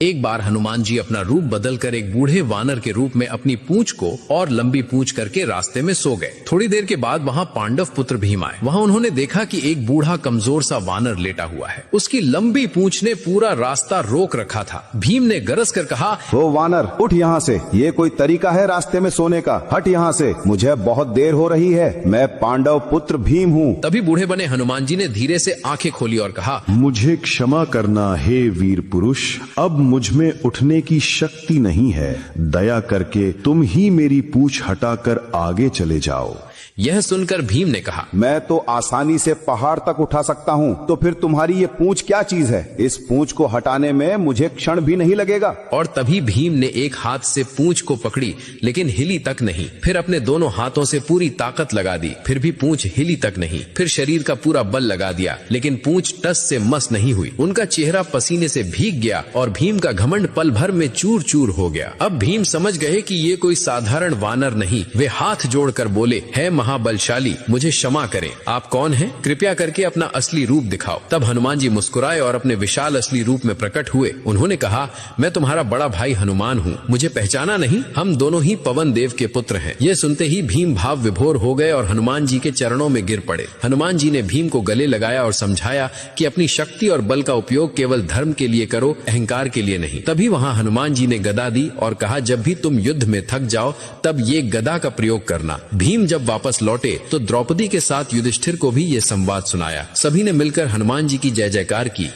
एक बार हनुमान जी अपना रूप बदलकर एक बूढ़े वानर के रूप में अपनी पूंछ को और लंबी पूंछ करके रास्ते में सो गए। थोड़ी देर के बाद वहाँ पांडव पुत्र भीम आए। वहाँ उन्होंने देखा कि एक बूढ़ा कमजोर सा वानर लेटा हुआ है। उसकी लंबी पूंछ ने पूरा रास्ता रोक रखा था। भीम ने गरज कर कहा, ओ वानर, उठ यहाँ से। ये कोई तरीका है रास्ते में सोने का? हट यहाँ से, मुझे बहुत देर हो रही है। मैं पांडव पुत्र भीम हूँ। तभी बूढ़े बने हनुमान जी ने धीरे से आंखें खोली और कहा, मुझे क्षमा करना हे वीर पुरुष, अब मुझ में उठने की शक्ति नहीं है। दया करके तुम ही मेरी पूंछ हटाकर आगे चले जाओ। यह सुनकर भीम ने कहा, मैं तो आसानी से पहाड़ तक उठा सकता हूँ, तो फिर तुम्हारी ये पूंछ क्या चीज है? इस पूंछ को हटाने में मुझे क्षण भी नहीं लगेगा। और तभी भीम ने एक हाथ से पूंछ को पकड़ी, लेकिन हिली तक नहीं। फिर अपने दोनों हाथों से पूरी ताकत लगा दी, फिर भी पूंछ हिली तक नहीं। फिर शरीर का पूरा बल लगा दिया, लेकिन पूंछ टस से मस नहीं हुई। उनका चेहरा पसीने से भीग गया और भीम का घमंड पल भर में चूर चूर हो गया। अब भीम समझ गए कि ये कोई साधारण वानर नहीं। वे हाथ जोड़कर बोले, है महाबलशाली, मुझे क्षमा करें। आप कौन हैं? कृपया करके अपना असली रूप दिखाओ। तब हनुमान जी मुस्कुराए और अपने विशाल असली रूप में प्रकट हुए। उन्होंने कहा, मैं तुम्हारा बड़ा भाई हनुमान हूँ, मुझे पहचाना नहीं? हम दोनों ही पवन देव के पुत्र हैं। यह सुनते ही भीम भाव विभोर हो गए और हनुमान जी के चरणों में गिर पड़े। हनुमान जी ने भीम को गले लगाया और समझाया कि अपनी शक्ति और बल का उपयोग केवल धर्म के लिए करो, अहंकार के लिए नहीं। तभी वहाँ हनुमान जी ने गदा दी और कहा, जब भी तुम युद्ध में थक जाओ तब ये गदा का प्रयोग करना। भीम जब वापस लौटे तो द्रौपदी के साथ युधिष्ठिर को भी ये संवाद सुनाया। सभी ने मिलकर हनुमान जी की जय जयकार की।